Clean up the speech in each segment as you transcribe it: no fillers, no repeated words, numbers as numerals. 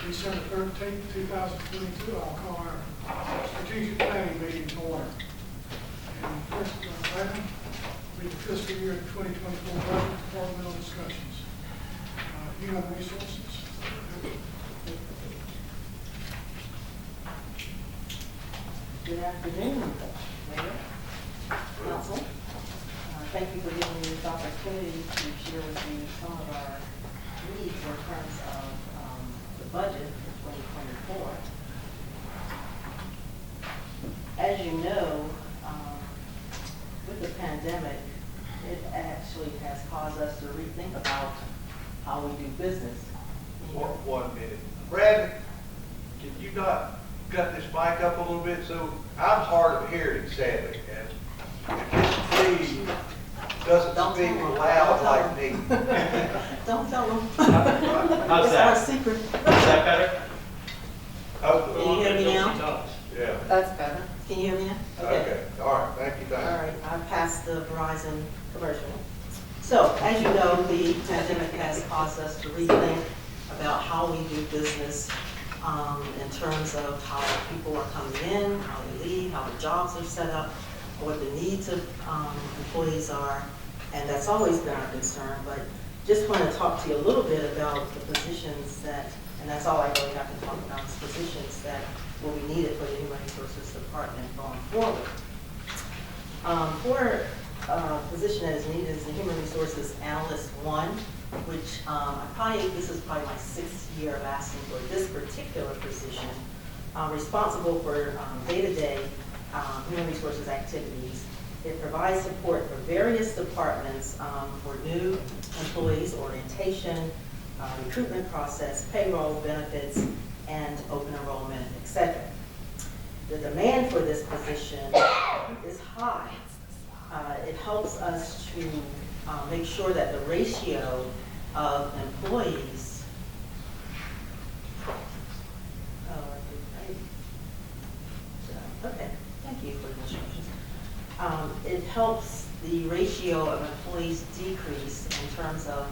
December 13th, 2022, I'll call our strategic planning meeting to order. And first item will be the fiscal year 2024 budget departmental discussions. Human resources. Good afternoon, Mayor, Council. Thank you for giving me this opportunity to share with you some of our needs in terms of the budget for 2024. As you know, with the pandemic, it actually has caused us to rethink about how we do business. One minute. Brad, can you not cut this mic up a little bit? So I'm hard of hearing, sadly, and this tree doesn't speak loud like me. Don't tell them. How's It's that? our secret. Is that better? Can you hear me now? Yeah. That's better. Can you hear me now? Okay. All right. Thank you. All right, I've passed the Verizon commercial. So, as you know, the pandemic has caused us to rethink about how we do business in terms of how people are coming in, how they leave, how the jobs are set up, what the needs of employees are, and that's always been our concern. But just want to talk to you a little bit about the positions that, and that's all I really have to talk about, is positions that will be needed for the Human Resources Department going forward. For a position that is needed is the Human Resources Analyst 1, which this is probably my sixth year of asking for this particular position, responsible for day-to-day human resources activities. It provides support for various departments for new employees, orientation, recruitment process, payroll, benefits, and open enrollment, etc. The demand for this position is high. It helps us to make sure that the ratio of employees okay, thank you for the instructions. It helps the ratio of employees decrease in terms of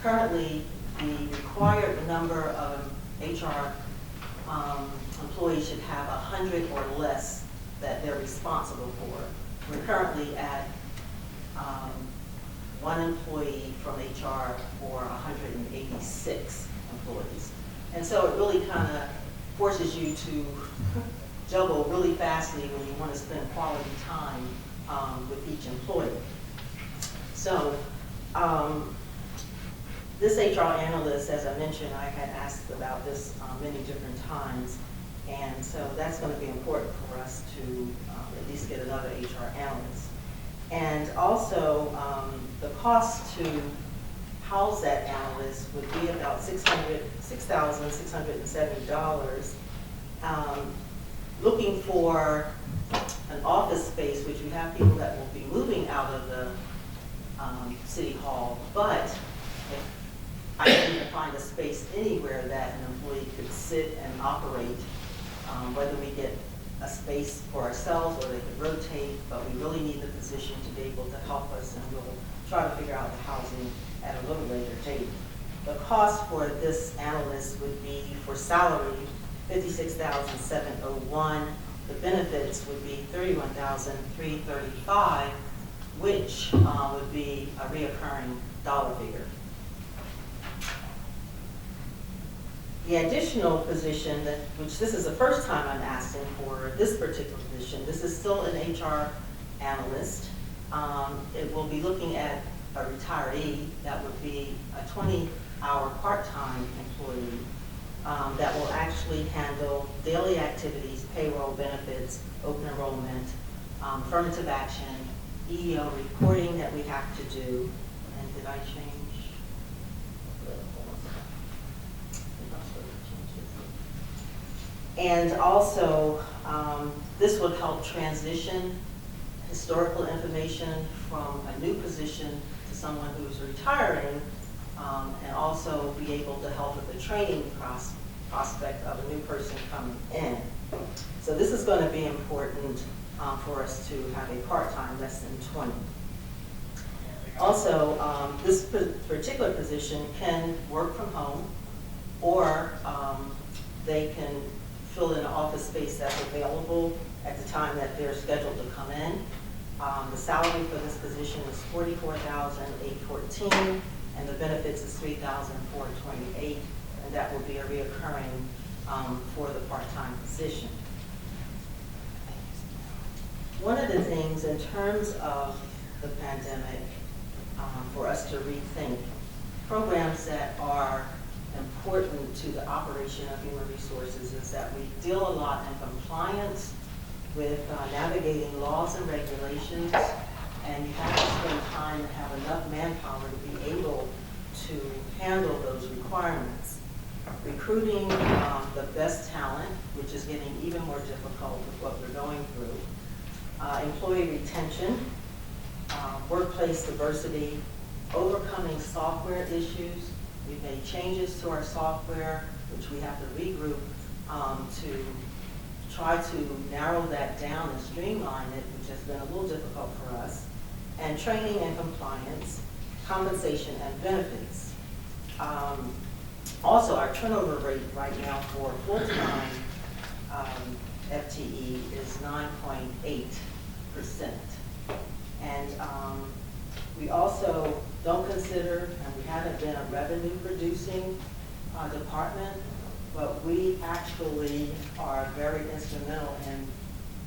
currently the required number of HR employees should have 100 or less that they're responsible for. We're currently at one employee from HR for 186 employees. And so it really kind of forces you to juggle really fastly when you want to spend quality time with each employee. So this HR analyst, as I mentioned, I had asked about this many different times. And so that's going to be important for us to at least get another HR analyst. And also, the cost to house that analyst would be about $6,670. Looking for an office space, which we have people that will be moving out of the city hall, but if I couldn't find a space anywhere that an employee could sit and operate, whether we get a space for ourselves or they could rotate, but we really need the position to be able to help us, and we'll try to figure out the housing at a little later date. The cost for this analyst would be, for salary, $56,701. The benefits would be $31,335, which would be a reoccurring dollar figure. The additional position, which this is the first time I'm asking for this particular position, this is still an HR analyst. It will be looking at a retiree that would be a 20-hour part-time employee that will actually handle daily activities, payroll, benefits, open enrollment, affirmative action, EEO reporting that we have to do. And did I change? And also, this would help transition historical information from a new position to someone who's retiring, and also be able to help with the training prospect of a new person coming in. So this is going to be important for us to have a part-time, less than 20. Also, this particular position can work from home or space that's available at the time that they're scheduled to come in. The salary for this position is $44,814, and the benefits is $3,428, and that will be a reoccurring for the part-time position. One of the things in terms of the pandemic, for us to rethink programs that are important to the operation of human resources is that we deal a lot in compliance with navigating laws and regulations, and you have to spend time and have enough manpower to be able to handle those requirements. Recruiting the best talent, which is getting even more difficult with what we're going through. Employee retention, workplace diversity, overcoming software issues. We've made changes to our software, which we have to regroup to try to narrow that down and streamline it, which has been a little difficult for us. And training and compliance, compensation and benefits. Also, our turnover rate right now for full-time FTE is 9.8%. And we also don't consider, and we haven't been a revenue-producing department, but we actually are very instrumental in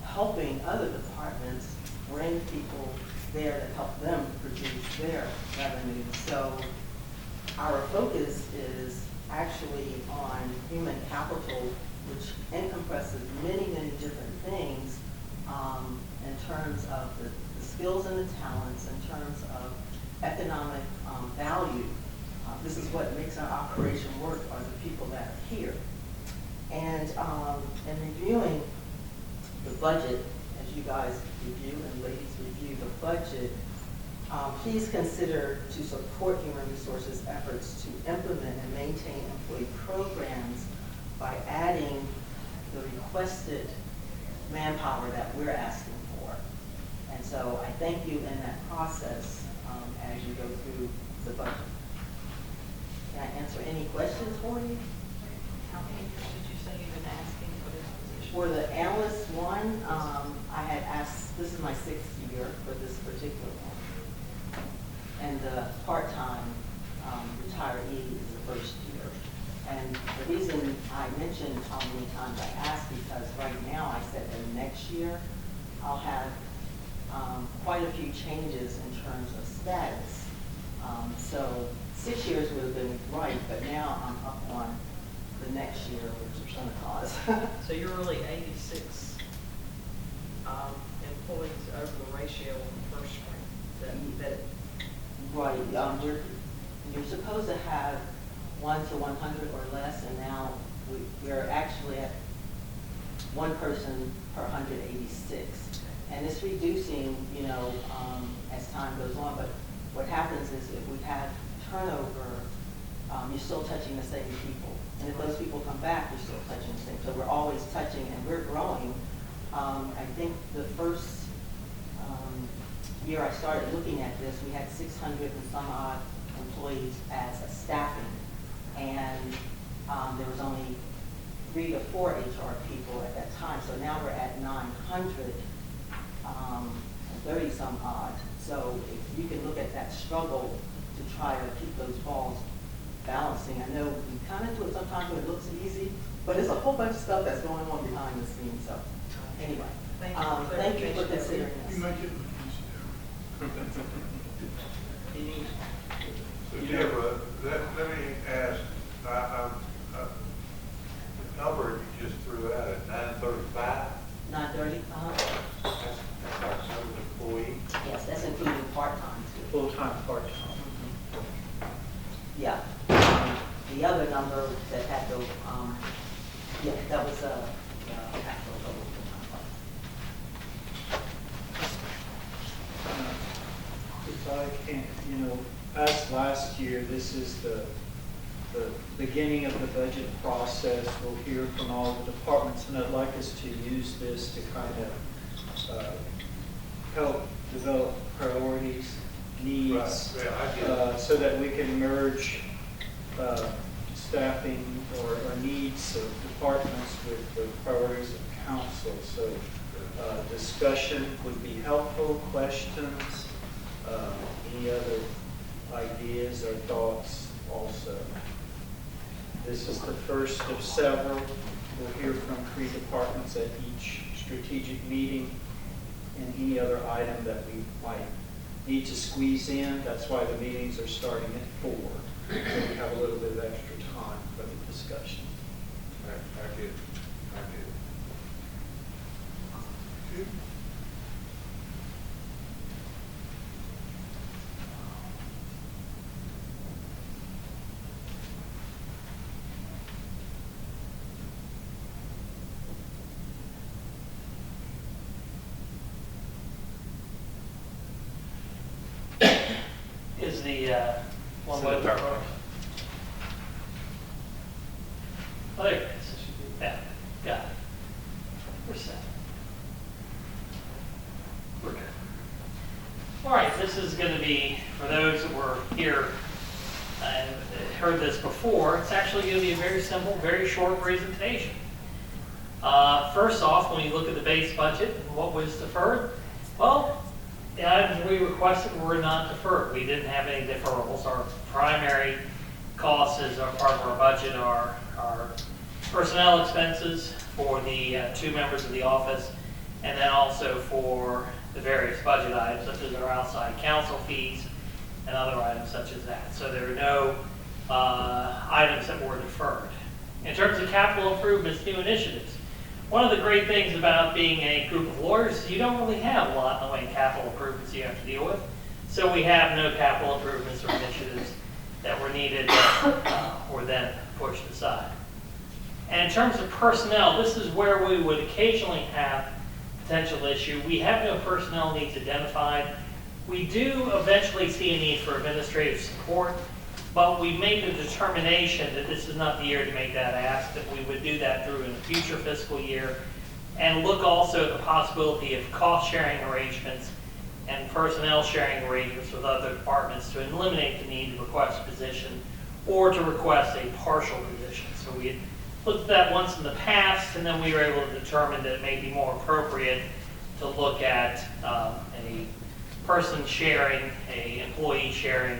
helping other departments bring people there to help them produce their revenue. So our focus is actually on human capital, which encompasses many, many different things in terms of the skills and the talents, in terms of economic value. This is what makes our operation work, are the people that are here. And in reviewing the budget, as you guys review and ladies review the budget, please consider to support human resources efforts to implement and maintain employee programs by adding the requested manpower that we're asking for. And so I thank you in that process as you go through the budget. Can I answer any questions for you? How many years did you say you've been asking for this position? For the analyst one, I had asked, this is my 6th year for this particular one. And the part-time retiree is the 1st year. And the reason I mentioned how many times I asked, because right now I said that next year I'll have quite a few changes in terms of status. So 6 years would have been right, but now I'm up on the next year, which is going to cause. So you're really 86 employees over the ratio on the first string. That Right, you're supposed to have 1 to 100 or less, and now we're actually at 1 person per 186. And it's reducing, as time goes on, but what happens is if we have turnover, you're still touching the same people. And if those people come back, you're still touching the same. So we're always touching, and we're growing. I think the first year I started looking at this, we had 600 and some odd employees as a staffing. And there was only 3 to 4 HR people at that time. So now we're at 900, 30 some odd. So if you can look at that struggle to try to keep those balls balancing. I know we kind of do it sometimes when it looks easy, but it's a whole bunch of stuff that's going on behind the scenes. So anyway, thank you for considering You this. make it look easy. So Deborah, let me ask, the number you just threw out at 935, 9:30. that's our total employee. Yes, that's including part-time too. Full-time, part-time. Yeah. The other number that had the, that was actual total If I can, as last year, this is the beginning of the budget process. We'll hear from all the departments, and I'd like us to use this to kind of help develop priorities, needs, Right. Yeah, I get it. so that we can merge staffing or needs of departments with the priorities of council. So discussion would be helpful, questions, any other ideas or thoughts also. This is the first of several. We'll hear from 3 departments at each strategic meeting, and any other item that we might need to squeeze in. That's why the meetings are starting at 4. So we have a little bit of extra time for the discussion. I get it. Okay. Is the one with our oh, there it is. Yeah, got it. We're set. We're good. All right, this is going to be, for those that were here and heard this before, it's actually going to be a very simple, very short presentation. First off, when you look at the base budget and what was deferred, well, the items we requested were not deferred. We didn't have any deferrals. Our primary costs as our part of our budget are personnel expenses for the 2 members of the office, and then also for the various budget items such as our outside counsel fees and other items such as that. So there are no items that were deferred. In terms of capital improvements, new initiatives, one of the great things about being a group of lawyers is you don't really have a lot in the way of capital improvements you have to deal with. So we have no capital improvements or initiatives that were needed that were then pushed aside. And in terms of personnel, this is where we would occasionally have potential issue. We have no personnel needs identified. We do eventually see a need for administrative support, but we made the determination that this is not the year to make that ask, that we would do that through in the future fiscal year, and look also at the possibility of cost-sharing arrangements and personnel sharing arrangements with other departments to eliminate the need to request a position or to request a partial position. So we had looked at that once in the past, and then we were able to determine that it may be more appropriate to look at a person sharing, a employee sharing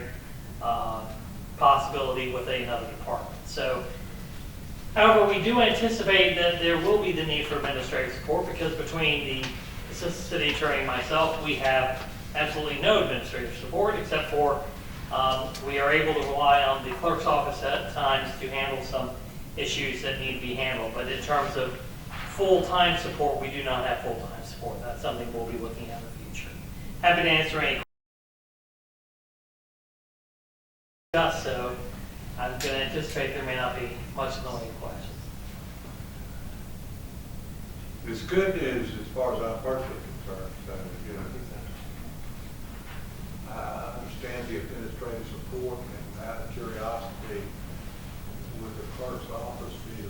possibility with another department. So, however, we do anticipate that there will be the need for administrative support because between the Assistant City Attorney and myself, we have absolutely no administrative support except for we are able to rely on the clerk's office at times to handle some issues that need to be handled. But in terms of full-time support, we do not have full-time support. That's something we'll be looking at in the future. Happy to answer any questions. So I'm going to anticipate there may not be much in the way of questions. It's good news as far as I'm personally concerned. So, you know, I understand the administrative support, and out of curiosity, would the clerk's office be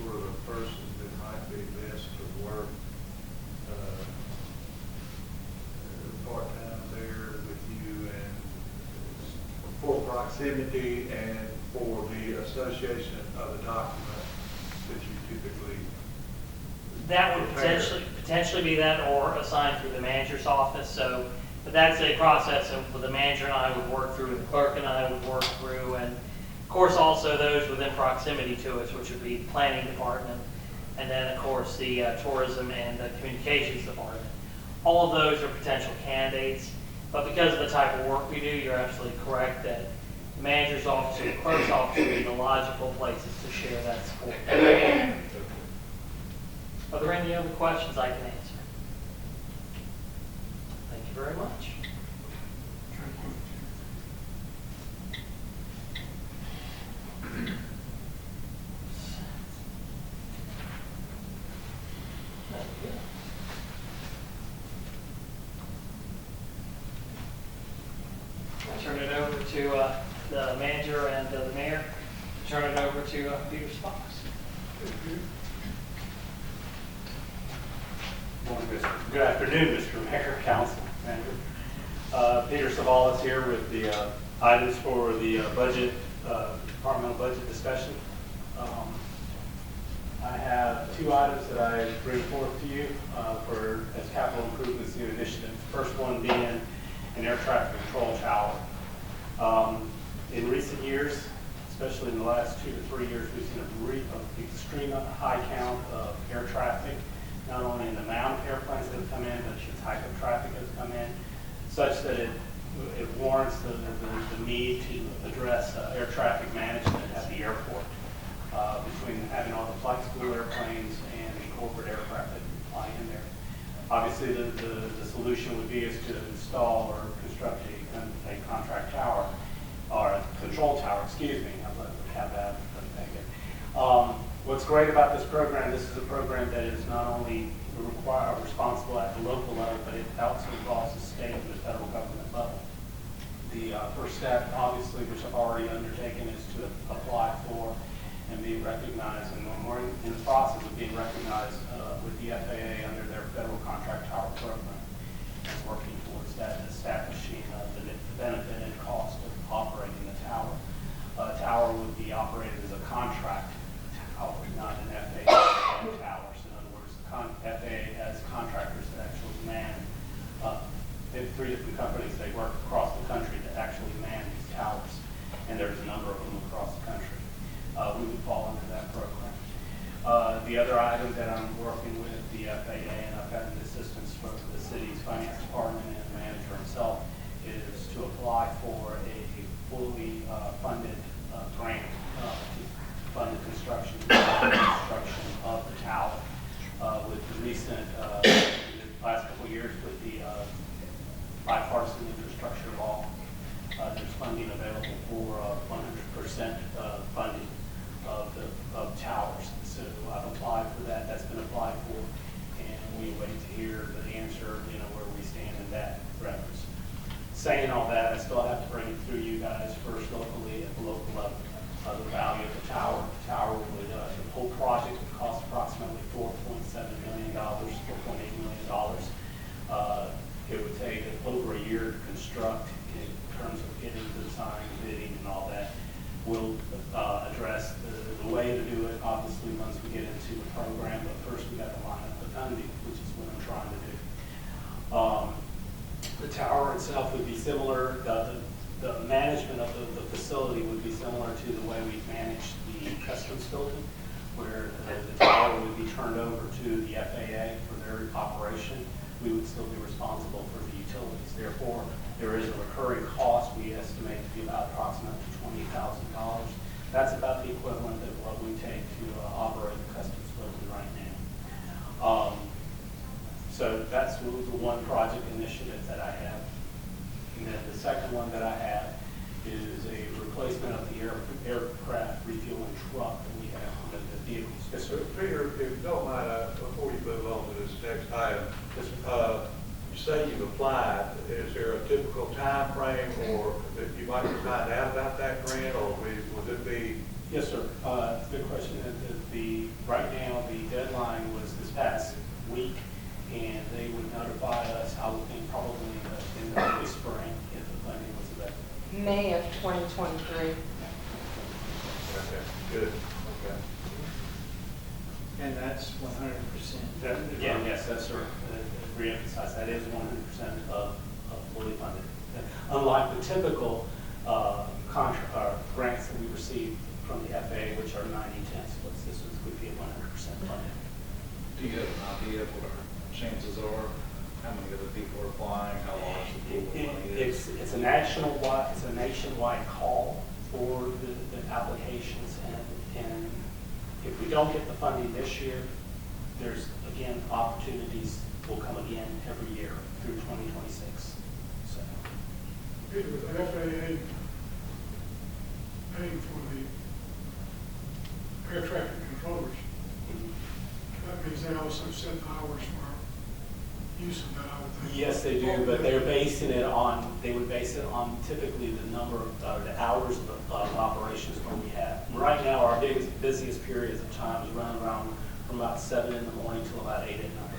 sort of a person that might be best to work part-time there with you, and for proximity and for the association of the document that you typically That would potentially be that, or assigned through the manager's office. So, but that's a process that the manager and I would work through, the clerk and I would work through, and of course also those within proximity to us, which would be the planning department, and then of course the tourism and the communications department. All of those are potential candidates, but because of the type of work we do, you're absolutely correct that the manager's office or the clerk's office would be the logical places to share that support. Are there any other questions I can answer? Thank you very much. I'll turn it over to the manager and the mayor. Turn it over to Peter Fox. Good afternoon, Mr. Mayor, Council, Manager. Peter Savalas here with the items for the budget, departmental budget discussion. I have two items that I bring forth to you for as capital improvements new initiatives. First one being an air traffic control tower. In recent years, especially in the last 2 to 3 years, we've seen an extreme high count of air traffic, not only in the amount of airplanes that have come in, but the type of traffic that's come in, such that it warrants the need to address air traffic management at the airport, between having all the flight school airplanes and the corporate aircraft that fly in there. Obviously, the solution would be is to install or construct a contract tower, or a control tower, excuse me. I'd like to have that, what's great about this program, this is a program that is not only responsible at the local level, but it also involves the state and the federal government level. The first step, obviously, which I've already undertaken, is to apply for and be recognized, and we're in the process of being recognized with the FAA under their federal contract tower program. It's working towards that, establishing the benefit and cost of operating the tower. A tower would be operated as a contract tower, not an FAA tower. So in other words, FAA has contractors that actually man. They have 3 different companies. They work across the country that actually man these towers, and there's a number of them across the country. We would fall under that program. The other item that I'm working with the FAA, and I've gotten assistance from the city's finance department and the manager himself, is to apply for a fully funded grant to fund the construction of the tower. With the recent, last couple of years with the bipartisan infrastructure law, there's funding available for 100% funding of towers. So I've applied for that. That's been applied for, and we wait to hear the answer, where we stand in that reference. Saying all that, I still have to bring it through you guys first locally at the local level. The value of the tower. The tower would, the whole project would cost approximately $4.7 million, $4.8 million. It would take over a year to construct in terms of getting the design, bidding, and all that. We'll address the way to do it, obviously, once we get into the program, but first we got to line up the funding, which is what I'm trying to do. The tower itself would be similar, the management of the facility would be similar to the way we manage the customs building, where the tower would be turned over to the FAA for their operation. We would still be responsible for the utilities. Therefore, there is a recurring cost we estimate to be about approximately $20,000. That's about the equivalent of what we take to operate the customs building right now. So that's the one project initiative that I have. And then the second one that I have is a replacement of the aircraft refueling truck that we have with the vehicles. Yes, sir. Peter, if you don't mind, before you move on to this next item, you say you've applied. Is there a typical time frame or that you might find out about that grant, or would it be? Yes, sir. Good question. Right now, the deadline was this past week, and they would notify us, I would think, probably in the early spring if the funding was available. May of 2023. Okay, good. Okay. And that's 100%. Again, yes, that's sir. Reemphasize that is 100% of fully funded. Unlike the typical grants that we receive from the FAA, which are 90-10 splits, this would be 100% funded. Do you have an idea of what our chances are? How many other people are applying? How large the pool of money is? It's a nationwide call for the applications, and if we don't get the funding this year, there's again opportunities will come again every year through 2026. So. Peter, with the FAA paying for the air traffic controllers, that means they also set hours for use of that, I would think. Yes, they do, but they would base it on typically the number of the hours of operations when we have. Right now, our busiest periods of time is running around from about 7 in the morning till about 8 at night,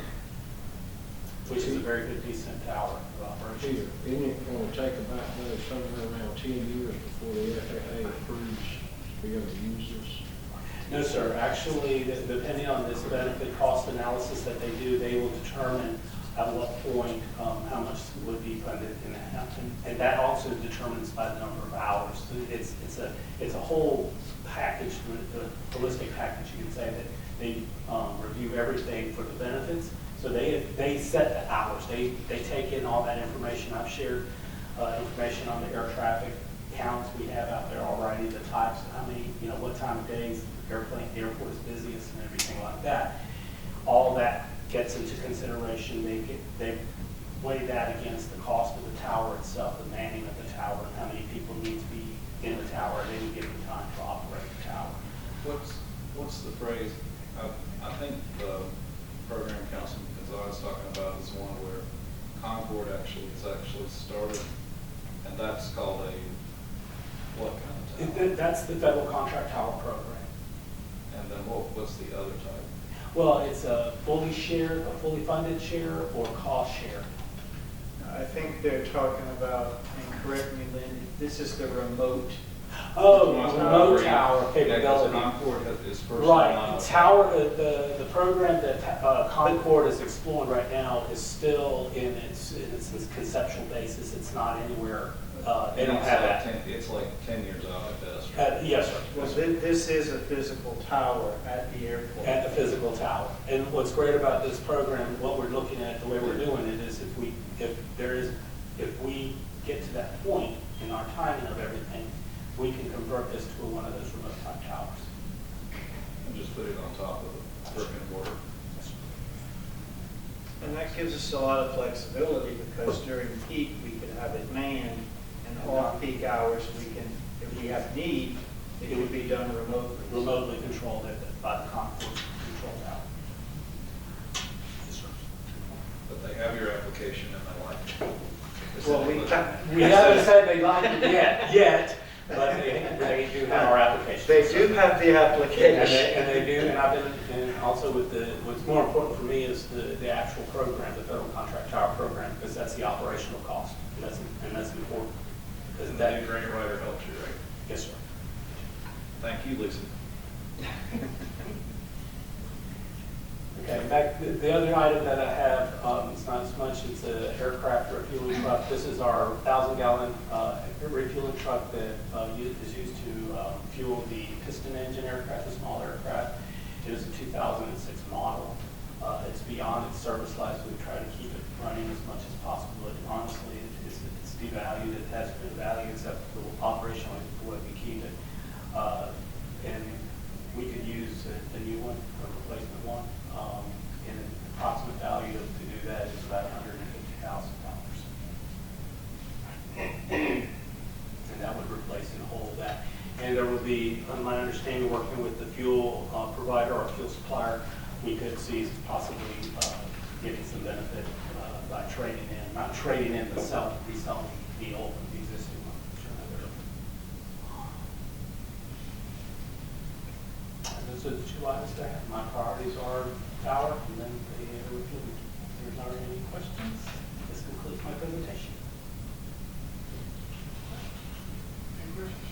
which is a very good, decent hour of operation. Isn't it going to take about somewhere around 10 years before the FAA approves to be able to use this? No, sir. Actually, depending on this benefit cost analysis that they do, they will determine at what point how much would be funded in that. And that also determines by the number of hours. It's a whole package, a holistic package, you could say, that they review everything for the benefits. So they set the hours. They take in all that information. I've shared information on the air traffic counts we have out there already, the types, how many, what time of days the airport is busiest and everything like that. All that gets into consideration. They weigh that against the cost of the tower itself, the manning of the tower, and how many people need to be in the tower at any given time to operate the tower. What's the phrase? I think the program Councilman Gonzalez is talking about is one where Concord is actually started, and that's called a what kind of tower? That's the federal contract tower program. And then what's the other type? Well, it's a fully shared, a fully funded share, or cost share. I think they're talking about, and correct me, Lynn, this is the remote. Oh, remote tower Yeah, because capability. Concord is first. Right, tower, the program that Concord is exploring right now is still in its conceptual basis. It's not anywhere, they don't have that. It's like 10 years out at best. Right? Yes, sir. Well, this is a physical tower at the airport. At the physical tower. And what's great about this program, what we're looking at, the way we're doing it is if we get to that point in our timing of everything, we can convert this to one of those remote type towers. And just put it on top of the brick and mortar. And that gives us a lot of flexibility because during peak, we could have it manned, and off-peak hours, if we have need, it would be done remotely. Remotely controlled by the Concord control tower. Yes, sir. But they have your application and they like it. Well, We haven't said they like it yet, but they do have our application. They do have the And application. they do, and I've been, and also with what's more important for me is the actual program, the federal contract tower program, because that's the operational cost, and that's important. Because And that, the grant writer helps you, right? yes, sir. Thank you, Lisa. Okay, back, the other item that I have, it's not as much, it's an aircraft refueling truck. This is our 1,000-gallon refueling truck that is used to fuel the piston engine aircraft, the small aircraft. It is a 2006 model. It's beyond its service life, so we try to keep it running as much as possible. But honestly, it's devalued. It has been valued except for operationally the way we keep it. And we could use a new one, a replacement one. And an approximate value to do that is about $150,000. And that would replace and hold that. And there would be, on my understanding, working with the fuel provider or fuel supplier, we could see possibly getting some benefit by trading in, not trading in, but reselling the old, the existing one. Those are the two items that I have. My priorities are tower and then the refueling. If there's not any questions, this concludes my presentation. Any questions?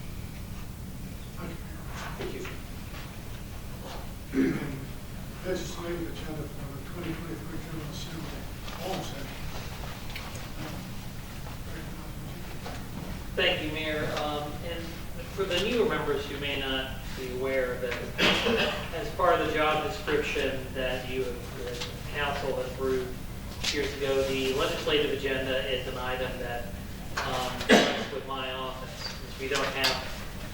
Thank you, Mayor. Thank you. Legislative agenda for the 2023 General Assembly, all session. Thank you, Mayor. And for the newer members, you may not be aware that as part of the job description that the council approved years ago, the legislative agenda is an item that works with my office. We don't have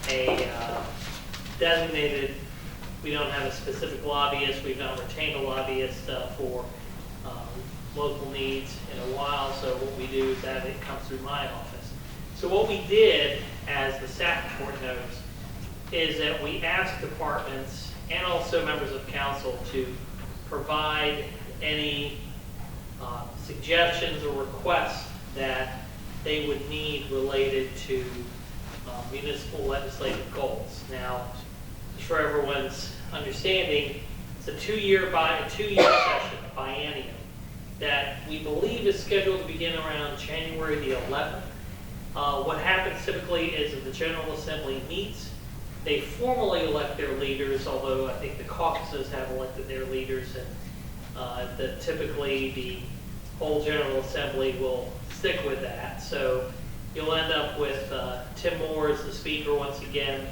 a designated, we don't have a specific lobbyist. We've not retained a lobbyist for local needs in a while. So what we do is that it comes through my office. So what we did, as the staff report knows, is that we asked departments and also members of council to provide any suggestions or requests that they would need related to municipal legislative goals. Now, just for everyone's understanding, it's a two-year session, a biennium, that we believe is scheduled to begin around January the 11th. What happens typically is that the General Assembly meets They formally elect their leaders, although I think the caucuses have elected their leaders, and that typically the whole General Assembly will stick with that. So you'll end up with Tim Moore as the Speaker once again,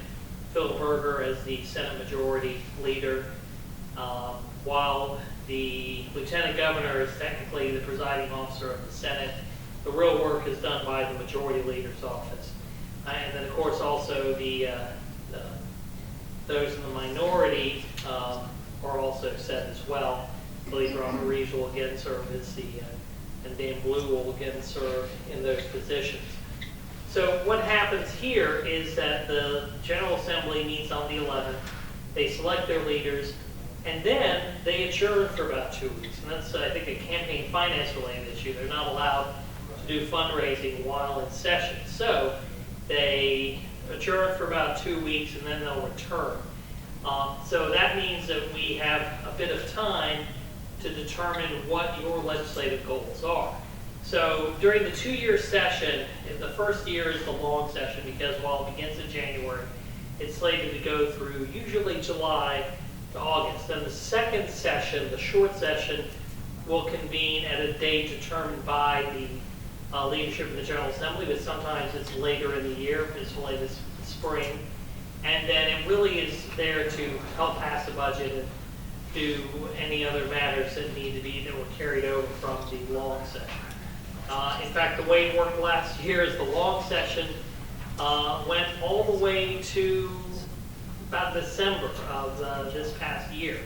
Phil Berger as the Senate Majority Leader, while the Lieutenant Governor is technically the presiding officer of the Senate. The real work is done by the Majority Leader's office. And then, of course, also those in the minority are also set as well. I believe Ron Reeves will again serve as and Dan Blue will again serve in those positions. So what happens here is that the General Assembly meets on the 11th, they select their leaders, and then they adjourn for about 2 weeks. And that's, I think, a campaign finance related issue. They're not allowed to do fundraising while in session. So they adjourn for about 2 weeks and then they'll return. So that means that we have a bit of time to determine what your legislative goals are. So during the 2-year session, the first year is the long session because while it begins in January, it's slated to go through usually July to August. Then the second session, the short session, will convene at a date determined by the leadership of the General Assembly, but sometimes it's later in the year, as late as spring. And then it really is there to help pass the budget and do any other matters that need to be, that were carried over from the long session. In fact, the way it worked last year is the long session went all the way to about December of this past year.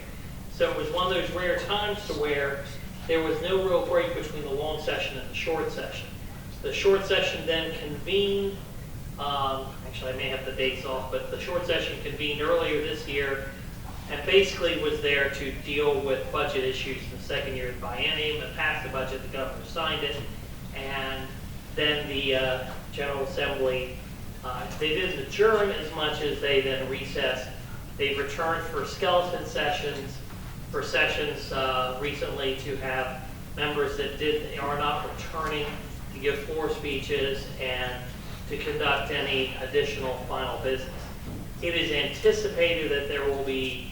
So it was one of those rare times to where there was no real break between the long session and the short session. The short session then convened, actually I may have the dates off, but the short session convened earlier this year and basically was there to deal with budget issues in the second year of the biennium and passed the budget, the governor signed it, and then the General Assembly, they didn't adjourn as much as they then recessed. They returned for skeleton sessions, for sessions recently to have members that are not returning to give floor speeches and to conduct any additional final business. It is anticipated that there will be,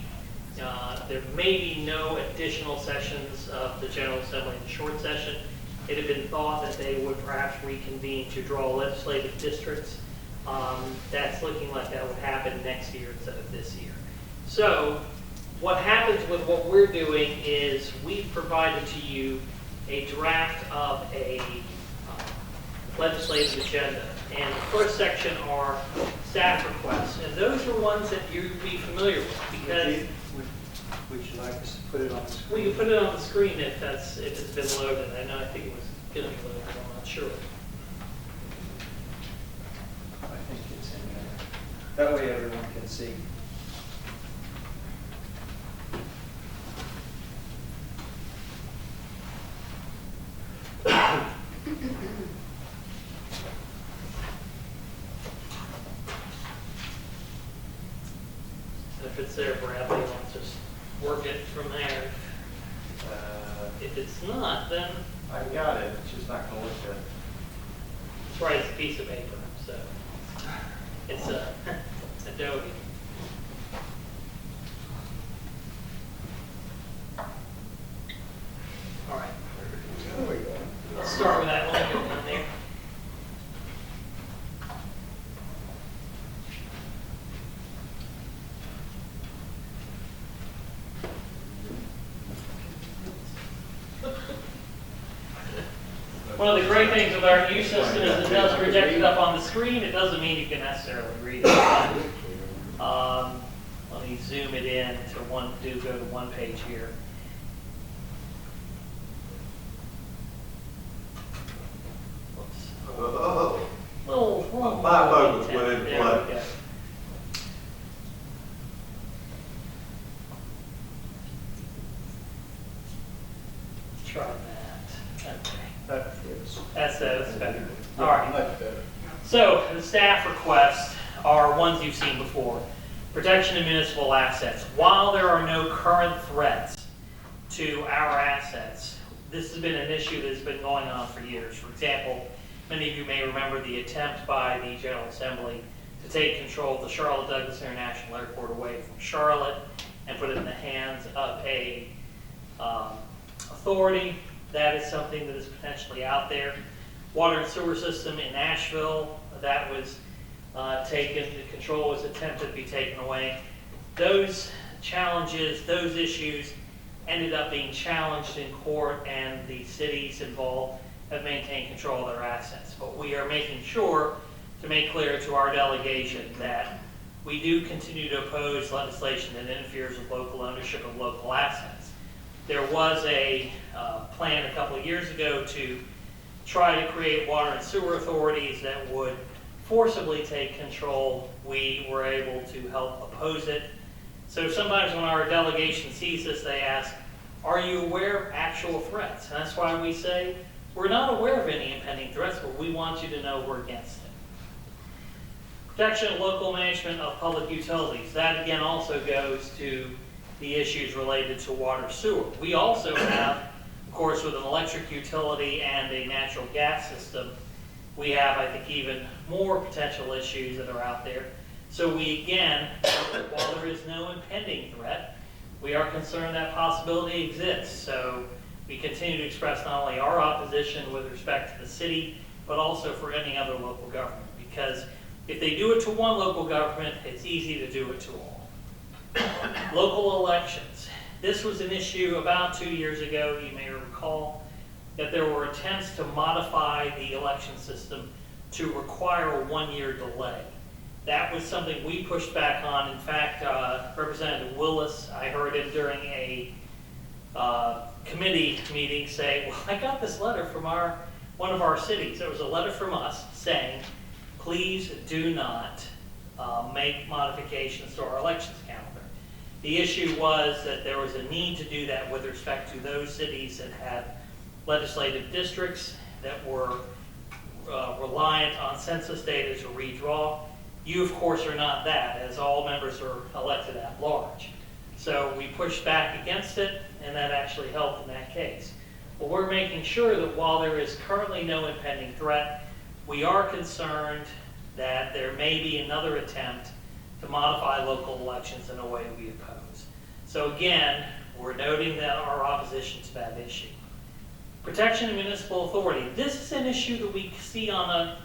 there may be no additional sessions of the General Assembly in the short session. It had been thought that they would perhaps reconvene to draw legislative districts. That's looking like that would happen next year instead of this year. So what happens with what we're doing is we've provided to you a draft of a legislative agenda. And the first section are staff requests. And those are ones that you'd be familiar with because Would you like us to put it on the screen? we can put it on the screen if it's been loaded. I think it was going to be loaded, I'm not sure. I think it's in there. That way everyone can see. If it's there, Bradley, let's just work it from there. If it's not, then I got it, it's just not gonna look good. it's right, it's a piece of paper, so it's Adobe. All right. Let's start with that one. Get it down there. One of the great things with our new system is it does project it up on the screen. It doesn't mean you can necessarily read it. Let me zoom it in to go to one page here. Whoops. Oh, Little my focus went into there play. we go. Try that. Okay. That's better. All right. Much better. So the staff requests are ones you've seen before. Protection of municipal assets. While there are no current threats to our assets, this has been an issue that's been going on for years. For example, many of you may remember the attempt by the General Assembly to take control of the Charlotte Douglas International Airport away from Charlotte and put it in the hands of a authority. That is something that is potentially out there. Water and sewer system in Nashville, that was taken, the control was attempted to be taken away. Those challenges, those issues ended up being challenged in court, and the cities involved have maintained control of their assets. But we are making sure to make clear to our delegation that we do continue to oppose legislation that interferes with local ownership of local assets. There was a plan a couple of years ago to try to create water and sewer authorities that would forcibly take control. We were able to help oppose it. So sometimes when our delegation sees this, they ask, are you aware of actual threats? And that's why we say, we're not aware of any impending threats, but we want you to know we're against it. Protection of local management of public utilities. That again also goes to the issues related to water sewer. We also have, of course, with an electric utility and a natural gas system, we have, I think, even more potential issues that are out there. So we, again, while there is no impending threat, we are concerned that possibility exists. So we continue to express not only our opposition with respect to the city, but also for any other local government. Because if they do it to one local government, it's easy to do it to all. Local elections. This was an issue about 2 years ago, you may recall, that there were attempts to modify the election system to require a one-year delay. That was something we pushed back on. In fact, Representative Willis, I heard him during a committee meeting say, well, I got this letter from one of our cities. It was a letter from us saying, please do not make modifications to our elections calendar. The issue was that there was a need to do that with respect to those cities that had legislative districts that were reliant on census data to redraw. You, of course, are not that, as all members are elected at large. So we pushed back against it, and that actually helped in that case. But we're making sure that while there is currently no impending threat, we are concerned that there may be another attempt to modify local elections in a way we oppose. So again, we're noting that our opposition to that issue. Protection of municipal authority. This is an issue that we see on a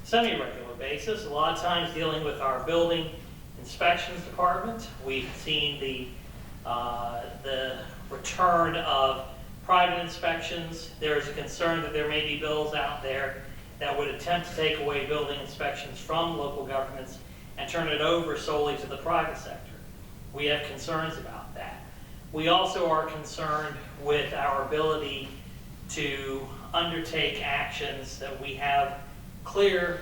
semi-regular basis, a lot of times dealing with our building inspections department. We've seen the return of private inspections. There is a concern that there may be bills out there that would attempt to take away building inspections from local governments and turn it over solely to the private sector. We have concerns about that. We also are concerned with our ability to undertake actions that we have clear,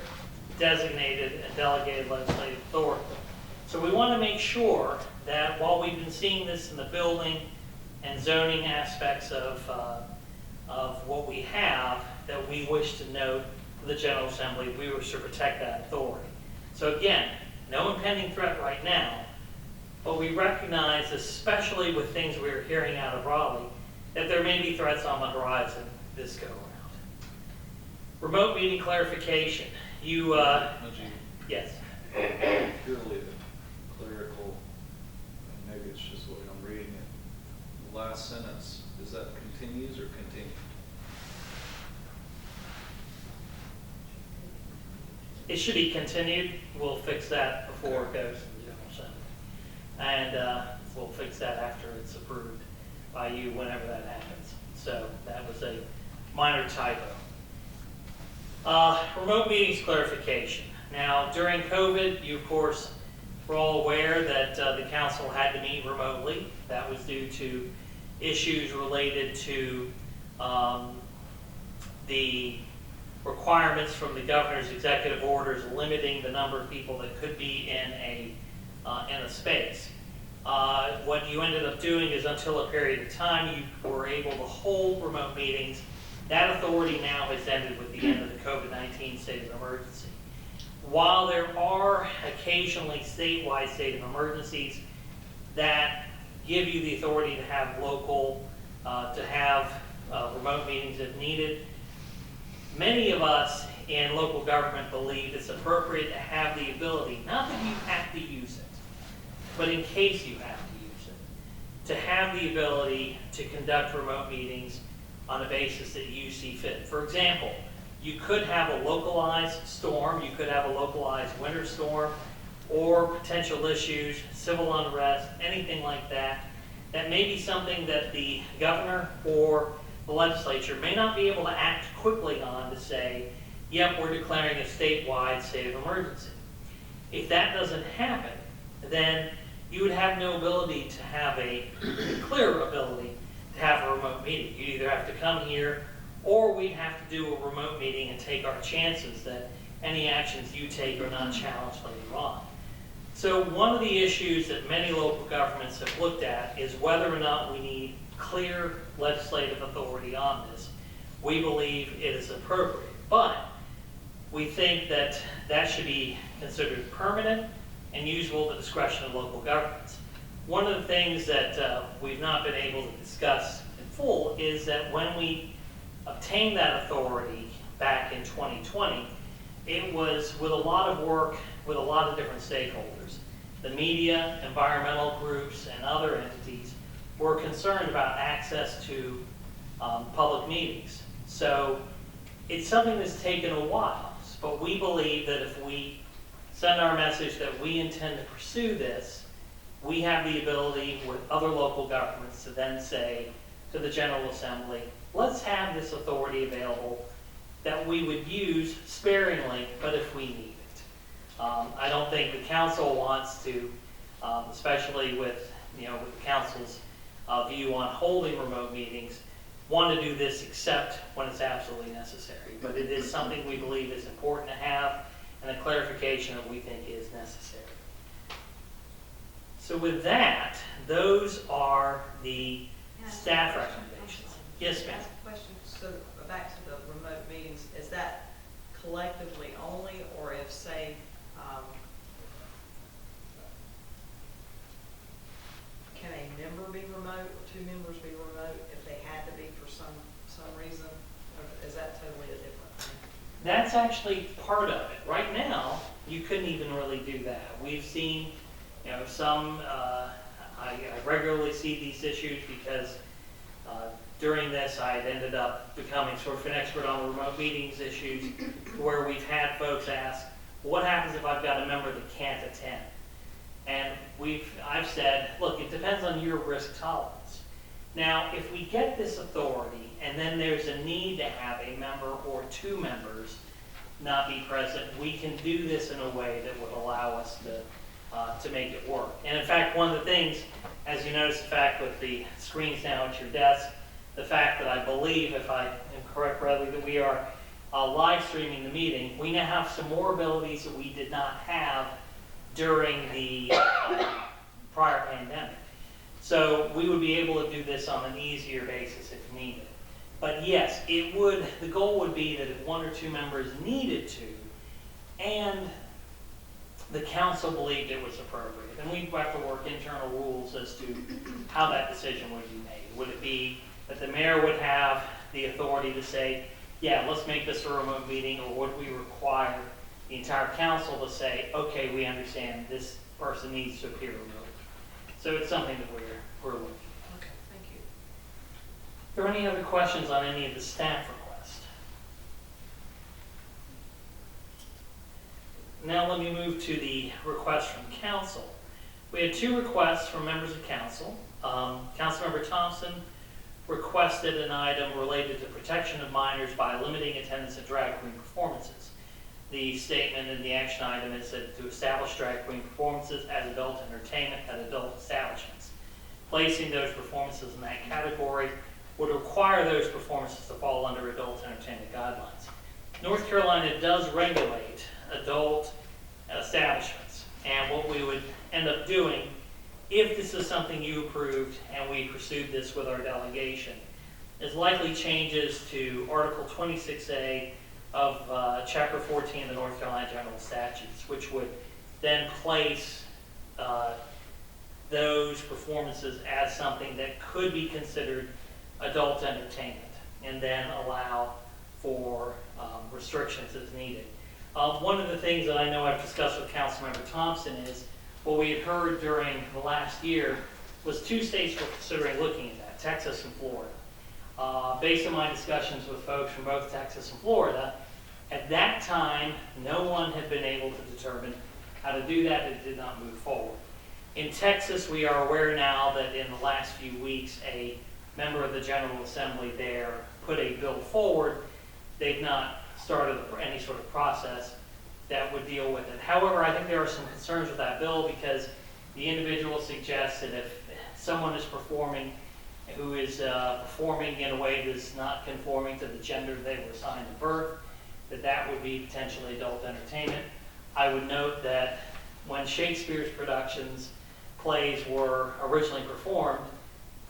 designated, and delegated legislative authority. So we want to make sure that while we've been seeing this in the building and zoning aspects of what we have, that we wish to note to the General Assembly, we wish to protect that authority. So again, no impending threat right now, but we recognize, especially with things we're hearing out of Raleigh, that there may be threats on the horizon this go around. Remote meeting clarification. You, Najee, yes. purely clerical, and maybe it's just the way I'm reading it. The last sentence, is that continues or continue? It should be continued. We'll fix that before it goes to the General Assembly. And we'll fix that after it's approved by you, whenever that happens. So that was a minor typo. Remote meetings clarification. Now, during COVID, you, of course, were all aware that the council had to meet remotely. That was due to issues related to the requirements from the governor's executive orders limiting the number of people that could be in a space. What you ended up doing is, until a period of time, you were able to hold remote meetings. That authority now has ended with the end of the COVID-19 state of emergency. While there are occasionally statewide state of emergencies that give you the authority to have local, remote meetings if needed, many of us in local government believe it's appropriate to have the ability, not that you have to use it, but in case you have to use it, to have the ability to conduct remote meetings on a basis that you see fit. For example, you could have a localized storm, you could have a localized winter storm, or potential issues, civil unrest, anything like that. That may be something that the governor or the legislature may not be able to act quickly on to say, yep, we're declaring a statewide state of emergency. If that doesn't happen, then you would have no ability to have a clear ability to have a remote meeting. You either have to come here, or we'd have to do a remote meeting and take our chances that any actions you take are not challenged later on. So one of the issues that many local governments have looked at is whether or not we need clear legislative authority on this. We believe it is appropriate, but we think that that should be considered permanent and usable at the discretion of local governments. One of the things that we've not been able to discuss in full is that when we obtained that authority back in 2020, it was with a lot of work with a lot of different stakeholders. The media, environmental groups, and other entities were concerned about access to public meetings. So it's something that's taken a while, but we believe that if we send our message that we intend to pursue this, we have the ability with other local governments to then say to the General Assembly, let's have this authority available that we would use sparingly, but if we need it. I don't think the council wants to, especially with the council's view on holding remote meetings, want to do this except when it's absolutely necessary. But it is something we believe is important to have, and a clarification that we think is necessary. So with that, those are the staff recommendations. Yes, ma'am. Question, so back to the remote meetings, is that collectively only, or if, say, can a member be remote, or two members be remote, if they had to be for some reason? Or is that totally a different thing? That's actually part of it. Right now, you couldn't even really do that. We've seen, some, I regularly see these issues because during this, I had ended up becoming sort of an expert on remote meetings issues, where we've had folks ask, what happens if I've got a member that can't attend? And I've said, look, it depends on your risk tolerance. Now, if we get this authority, and then there's a need to have a member or two members not be present, we can do this in a way that would allow us to make it work. And in fact, one of the things, as you notice, the fact with the screens now at your desk, the fact that I believe, if I am correct, Bradley, that we are live streaming the meeting, we now have some more abilities that we did not have during the prior pandemic. So we would be able to do this on an easier basis if needed. But yes, the goal would be that if one or two members needed to, and the council believed it was appropriate, then we'd have to work internal rules as to how that decision would be made. Would it be that the mayor would have the authority to say, yeah, let's make this a remote meeting, or would we require the entire council to say, okay, we understand this person needs to appear remotely? So it's something that we're looking at. Okay, thank you. Are there any other questions on any of the staff requests? Now let me move to the request from council. We had two requests from members of council. Councilmember Thompson requested an item related to protection of minors by limiting attendance at drag queen performances. The statement in the action item is that to establish drag queen performances as adult entertainment at adult establishments. Placing those performances in that category would require those performances to fall under adult entertainment guidelines. North Carolina does regulate adult establishments, and what we would end up doing, if this is something you approved and we pursued this with our delegation, is likely changes to Article 26A of Chapter 14 of the North Carolina General Statutes, which would then place those performances as something that could be considered adult entertainment, and then allow for restrictions as needed. One of the things that I know I've discussed with Councilmember Thompson is what we had heard during the last year was 2 states were considering looking at that, Texas and Florida. Based on my discussions with folks from both Texas and Florida, at that time, no one had been able to determine how to do that. It did not move forward. In Texas, we are aware now that in the last few weeks, a member of the General Assembly there put a bill forward. They've not started any sort of process that would deal with it. However, I think there are some concerns with that bill because the individual suggests that if someone is performing who is performing in a way that is not conforming to the gender they were assigned at birth, that would be potentially adult entertainment. I would note that when Shakespeare's productions, plays were originally performed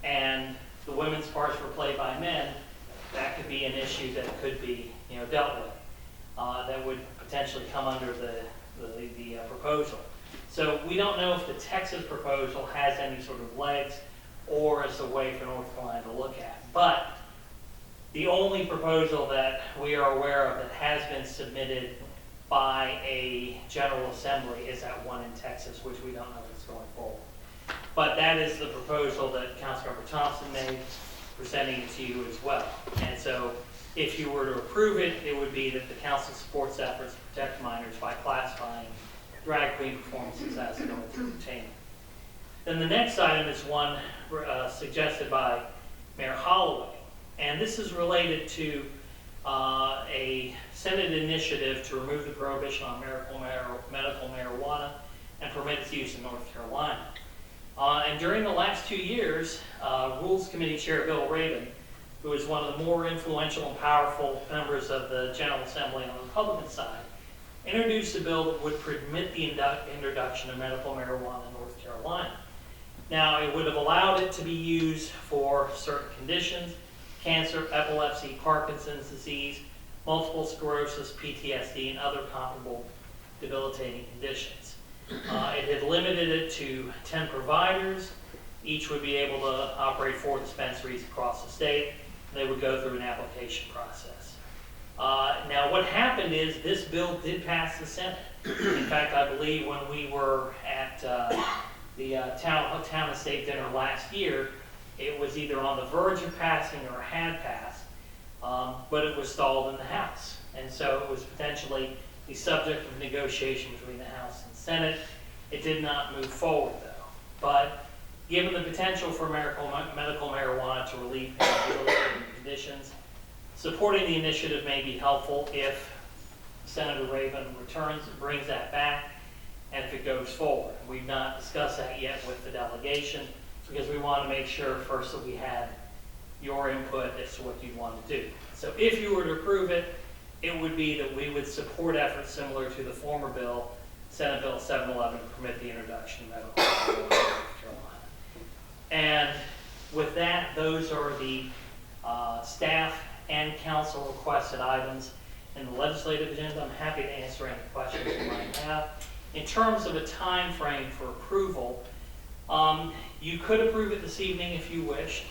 and the women's parts were played by men, that could be an issue that could be dealt with. That would potentially come under the proposal. So we don't know if the Texas proposal has any sort of legs or is a way for North Carolina to look at. But the only proposal that we are aware of that has been submitted by a General Assembly is that one in Texas, which we don't know if it's going forward. But that is the proposal that Councilmember Thompson made, presenting it to you as well. And so if you were to approve it, it would be that the council supports efforts to protect minors by classifying drag queen performances as adult entertainment. Then the next item is one suggested by Mayor Holloway. And this is related to a Senate initiative to remove the prohibition on medical marijuana and permit its use in North Carolina. And during the last 2 years, Rules Committee Chair Bill Rabin, who is one of the more influential and powerful members of the General Assembly on the Republican side, introduced a bill that would permit the introduction of medical marijuana in North Carolina. Now, it would have allowed it to be used for certain conditions: cancer, epilepsy, Parkinson's disease, multiple sclerosis, PTSD, and other comparable debilitating conditions. It had limited it to 10 providers. Each would be able to operate 4 dispensaries across the state. They would go through an application process. Now, what happened is this bill did pass the Senate. In fact, I believe when we were at the town estate dinner last year, it was either on the verge of passing or had passed, but it was stalled in the House. And so it was potentially the subject of negotiation between the House and Senate. It did not move forward, though. But given the potential for medical marijuana to relieve debilitating conditions, supporting the initiative may be helpful if Senator Rabin returns and brings that back, and if it goes forward. We've not discussed that yet with the delegation because we want to make sure first that we had your input as to what you want to do. So if you were to approve it, it would be that we would support efforts similar to the former bill, Senate Bill 711, to permit the introduction of medical marijuana in North Carolina. And with that, those are the staff and council requested items in the legislative agenda. I'm happy to answer any questions you might have. In terms of a time frame for approval, you could approve it this evening if you wished.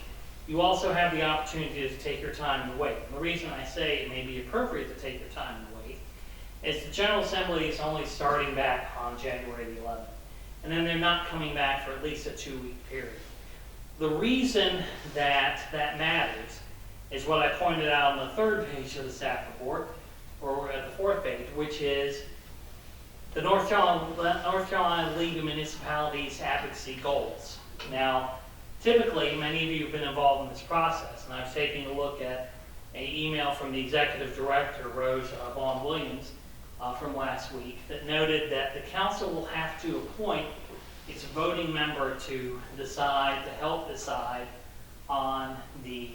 You also have the opportunity to take your time and wait. And the reason I say it may be appropriate to take your time and wait is the General Assembly is only starting back on January the 11th. And then they're not coming back for at least a 2-week period. The reason that that matters is what I pointed out on the 3rd page of the staff report, or at the 4th page, which is the North Carolina League of Municipalities advocacy goals. Now, typically, many of you have been involved in this process, and I was taking a look at an email from the executive director, Rose Vaughn Williams, from last week, that noted that the council will have to appoint its voting member to help decide on the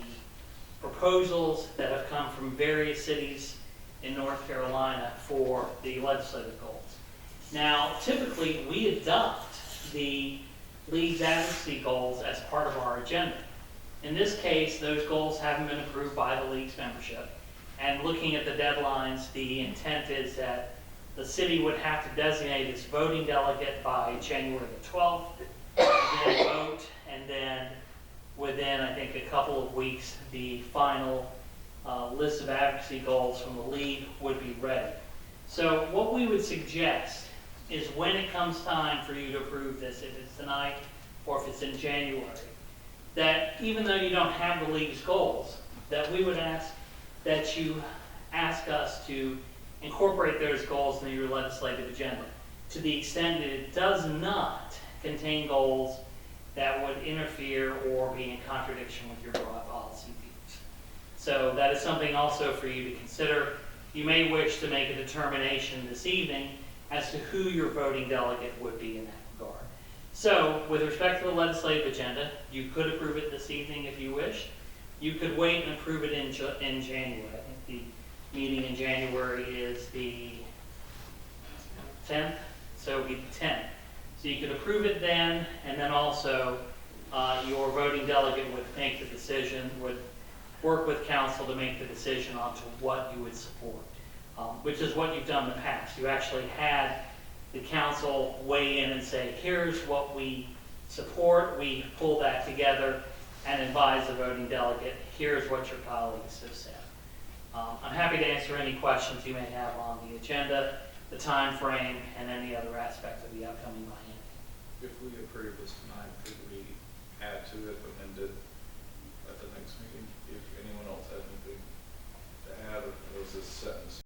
proposals that have come from various cities in North Carolina for the legislative goals. Now, typically, we adopt the League's advocacy goals as part of our agenda. In this case, those goals haven't been approved by the League's membership. And looking at the deadlines, the intent is that the city would have to designate its voting delegate by January the 12th, and then vote, and then within, I think, a couple of weeks, the final list of advocacy goals from the league would be ready. So what we would suggest is when it comes time for you to approve this, if it's tonight or if it's in January, that even though you don't have the league's goals, that we would ask that you ask us to incorporate those goals into your legislative agenda to the extent that it does not contain goals that would interfere or be in contradiction with your broad policy views. So that is something also for you to consider. You may wish to make a determination this evening as to who your voting delegate would be in that regard. So with respect to the legislative agenda, you could approve it this evening if you wish. You could wait and approve it in January. I think the meeting in January is the 10th, so it would be the 10th. So you could approve it then, and then also your voting delegate would make the decision, would work with council to make the decision on to what you would support, which is what you've done in the past. You actually had the council weigh in and say, here's what we support, we pull that together and advise the voting delegate, here's what your colleagues have said. I'm happy to answer any questions you may have on the agenda, the time frame, and any other aspect of the upcoming biennium. If we approve this tonight, could we add to it but then did at the next meeting, if anyone else had anything to add, or was this set in stone?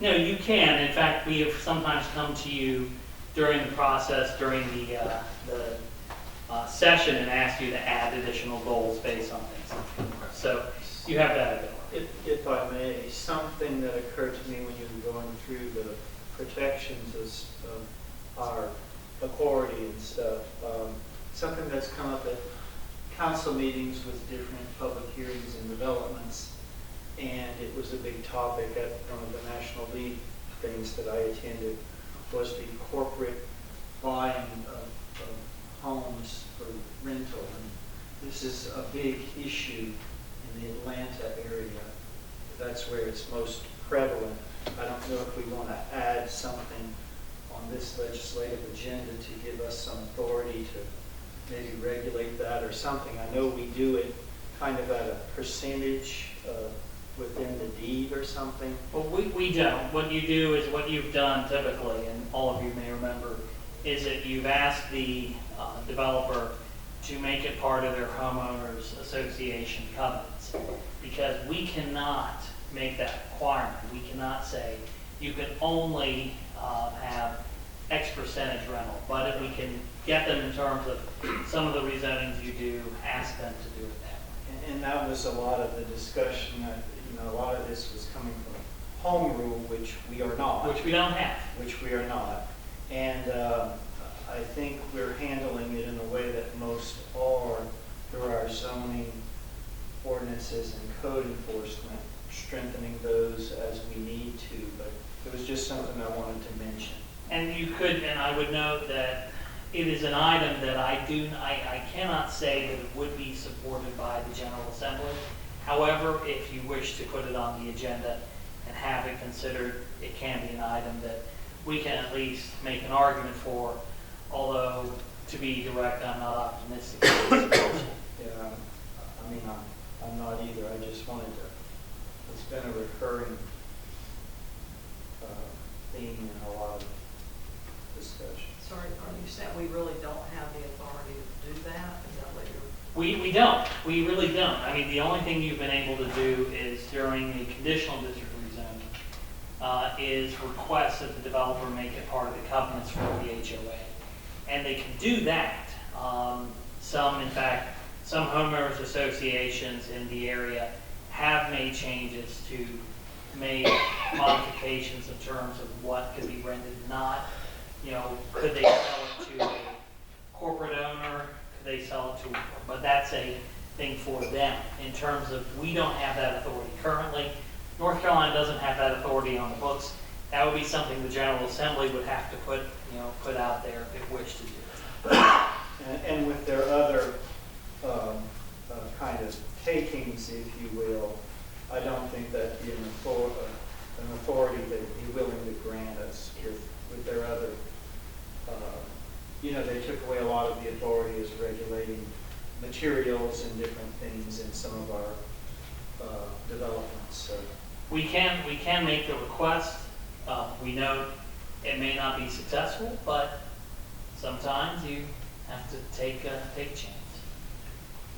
No, you can. In fact, we have sometimes come to you during the process, during the session, and asked you to add additional goals based on things. So you have that ability. If I may, something that occurred to me when you were going through the protections of our authority and stuff, something that's come up at council meetings with different public hearings and developments, and it was a big topic at one of the National League things that I attended, was the corporate buying of homes for rental. And this is a big issue in the Atlanta area. That's where it's most prevalent. I don't know if we want to add something on this legislative agenda to give us some authority to maybe regulate that or something. I know we do it kind of at a percentage within the deed or something. Well, we don't. What you do is what you've done typically, and all of you may remember, is that you've asked the developer to make it part of their homeowners association covenants, because we cannot make that requirement. We cannot say you can only have X percentage rental, but if we can get them in terms of some of the rezonings you do, ask them to do it that way. And that was a lot of the discussion that, a lot of this was coming from home rule, which we are not. Which we don't have. Which we are not. And I think we're handling it in a way that most are through our zoning ordinances and code enforcement, strengthening those as we need to. But it was just something I wanted to mention. And you could, and I would note that it is an item that I cannot say that it would be supported by the General Assembly. However, if you wish to put it on the agenda and have it considered, it can be an item that we can at least make an argument for, although to be direct, I'm not optimistic. Yeah, I mean, I'm not either. I just wanted to, it's been a recurring theme in a lot of discussion. Sorry, are you saying we really don't have the authority to do that? Is that what you're? We don't. We really don't. I mean, the only thing you've been able to do is during the conditional district rezoning is request that the developer make it part of the covenants for the HOA. And they can do that. In fact, some homeowners associations in the area have made changes to make modifications in terms of what could be rented, not, could they sell it to a corporate owner? They sell it to, but that's a thing for them. In terms of, we don't have that authority currently. North Carolina doesn't have that authority on the books. That would be something the General Assembly would have to put out there if it wished to do it. And with their other kind of takings, if you will, I don't think that'd be an authority they'd be willing to grant us with their other. They took away a lot of the authority as regulating materials and different things in some of our developments, so. We can make the request. We know it may not be successful, but sometimes you have to take a chance.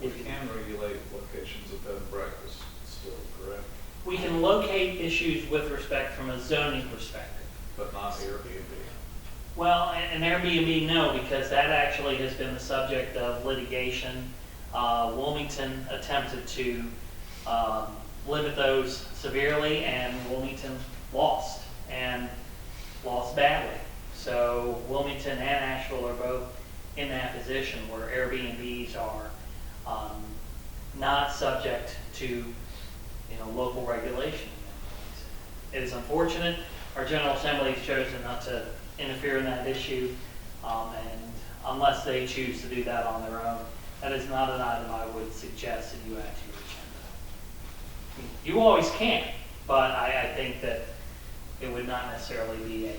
We can regulate locations of bed and breakfast still, correct? We can locate issues with respect from a zoning perspective. But not Airbnb. Well, an Airbnb, no, because that actually has been the subject of litigation. Wilmington attempted to limit those severely, and Wilmington lost badly. So Wilmington and Asheville are both in that position where Airbnbs are not subject to local regulation. It is unfortunate. Our General Assembly has chosen not to interfere in that issue, and unless they choose to do that on their own, that is not an item I would suggest that you add to your agenda. You always can, but I think that it would not necessarily be a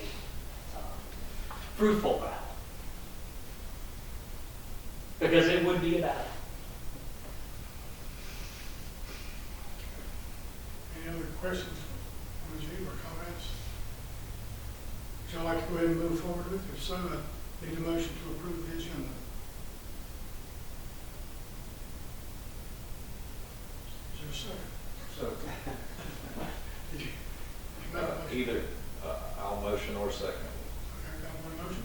fruitful battle, because it would be a battle. Any other questions from the chief or comments? Would you like to go ahead and move forward with it? If so, I need a motion to approve the agenda. Is there a second? So, Did you make a motion? either, I'll motion or second. Okay, got one motion?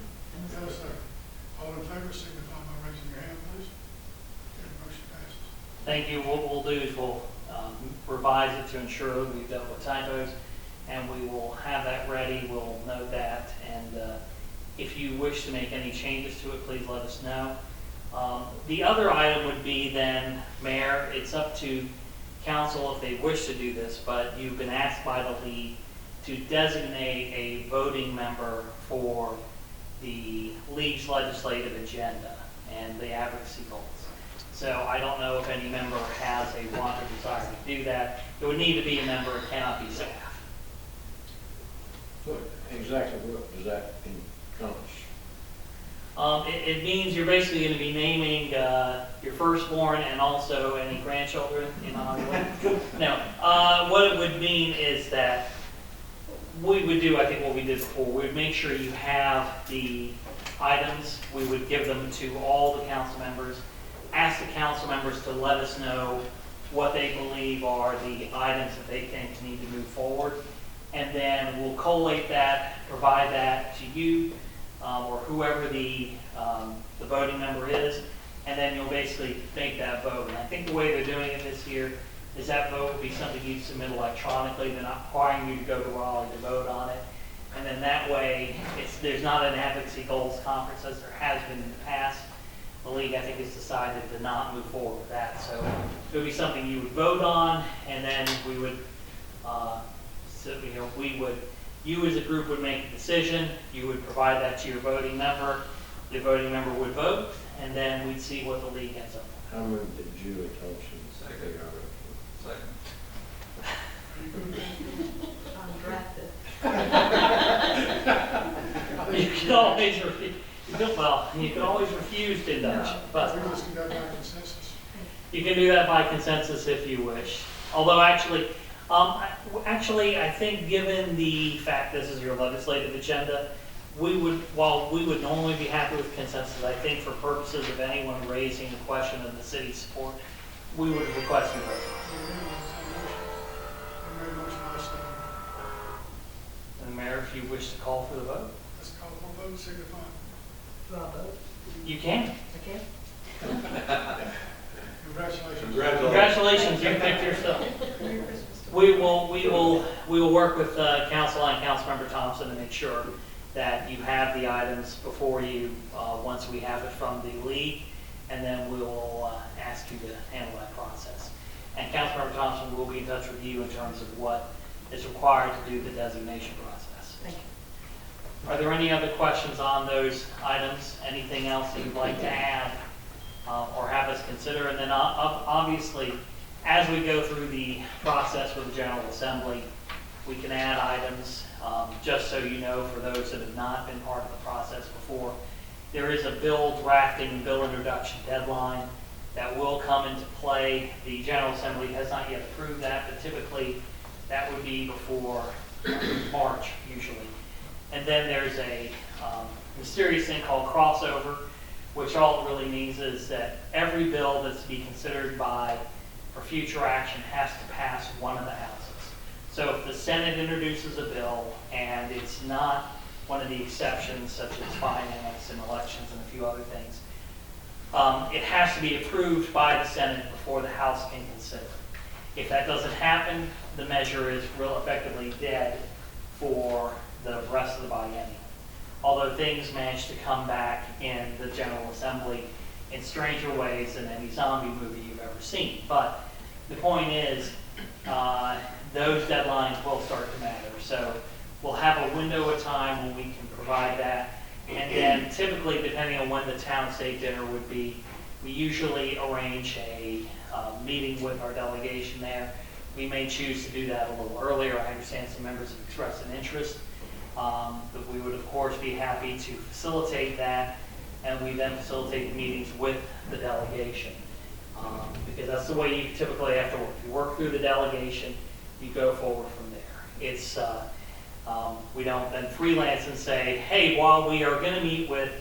Got a second. All in favor, signify by raising your hand, please. Okay, motion passes. Thank you. What we'll do is we'll revise it to ensure we've dealt with typos, and we will have that ready. We'll note that, and if you wish to make any changes to it, please let us know. The other item would be then, Mayor, it's up to council if they wish to do this, but you've been asked by the league to designate a voting member for the league's legislative agenda and the advocacy goals. So I don't know if any member has a want or desire to do that. It would need to be a member, it cannot be staff. Exactly what does that encompass? It means you're basically going to be naming your firstborn and also any grandchildren in honor of. No, what it would mean is that we would do, I think, what we did before. We would make sure you have the items. We would give them to all the council members. Ask the council members to let us know what they believe are the items that they think need to move forward. And then we'll collate that, provide that to you or whoever the voting member is, and then you'll basically make that vote. And I think the way they're doing it this year is that vote will be something you submit electronically. They're not requiring you to go to Raleigh to vote on it. And then that way, there's not an advocacy goals conference as there has been in the past. The league, I think, has decided to not move forward with that. So it would be something you would vote on, and then we would, you as a group would make a decision. You would provide that to your voting member. The voting member would vote, and then we'd see what the league ends up with. I move that Julie Thompson second. You can always you can always refuse to induction, but We just do that by consensus. you can do that by consensus if you wish. Although actually, I think given the fact this is your legislative agenda, while we would normally be happy with consensus, I think for purposes of anyone raising the question of the city's support, we would request a vote. And Mayor, if you wish to call for the vote, Let's call for a vote, signify. Do I vote? you can. I can? Congratulations. Congratulations, you picked yourself. Merry Christmas. We will work with Council and Councilmember Thompson to make sure that you have the items before you once we have it from the league, and then we will ask you to handle that process. And Councilmember Thompson will be in touch with you in terms of what is required to do the designation process. Thank you. Are there any other questions on those items? Anything else that you'd like to add or have us consider? And then obviously, as we go through the process with the General Assembly, we can add items. Just so you know, for those that have not been part of the process before, there is a bill drafting, bill introduction deadline that will come into play. The General Assembly has not yet approved that, but typically that would be before March usually. And then there's a mysterious thing called crossover, which all it really means is that every bill that's to be considered by for future action has to pass one of the houses. So if the Senate introduces a bill and it's not one of the exceptions such as finance and elections and a few other things, it has to be approved by the Senate before the House can consider it. If that doesn't happen, the measure is real effectively dead for the rest of the biennium. Although things manage to come back in the General Assembly in stranger ways than any zombie movie you've ever seen. But the point is, those deadlines will start to matter. So we'll have a window of time when we can provide that. And then typically, depending on when the town-state dinner would be, we usually arrange a meeting with our delegation there. We may choose to do that a little earlier. I understand some members have expressed an interest. But we would, of course, be happy to facilitate that, and we then facilitate the meetings with the delegation. Because that's the way you typically have to work. You work through the delegation, you go forward from there. It's, we don't then freelance and say, hey, while we are going to meet with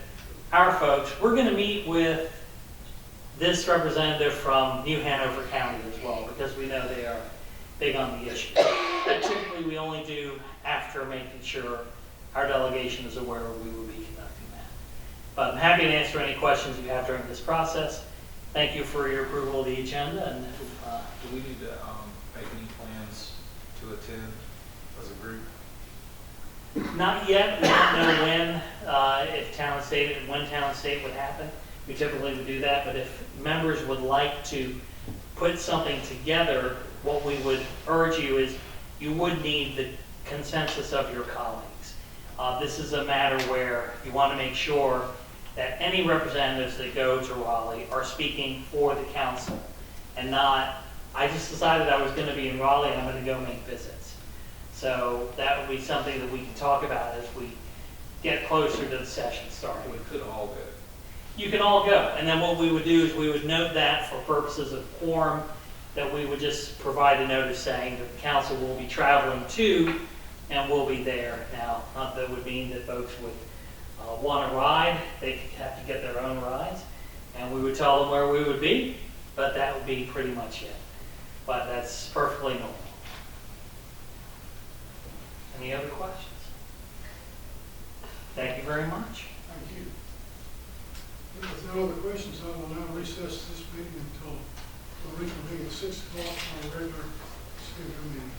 our folks, we're going to meet with this representative from New Hanover County as well, because we know they are big on the issue. That typically we only do after making sure our delegation is aware we will be conducting that. But I'm happy to answer any questions you have during this process. Thank you for your approval of the agenda. And Do we need to make any plans to attend as a group? not yet. We don't know when, if town and state, when town and state would happen. We typically would do that. But if members would like to put something together, what we would urge you is you would need the consensus of your colleagues. This is a matter where you want to make sure that any representatives that go to Raleigh are speaking for the council and not, I just decided I was going to be in Raleigh and I'm going to go make visits. So that would be something that we can talk about as we get closer to the session starting. We could all go. You can all go. And then what we would do is we would note that for purposes of quorum, that we would just provide a notice saying that the council will be traveling to and we'll be there. Now, not that would mean that folks would want to ride. They have to get their own rides. And we would tell them where we would be, but that would be pretty much it. But that's perfectly normal. Any other questions? Thank you very much. Thank you. If no other questions, I will now recess this meeting until the original meeting at 6 o'clock on a regular scheduled meeting.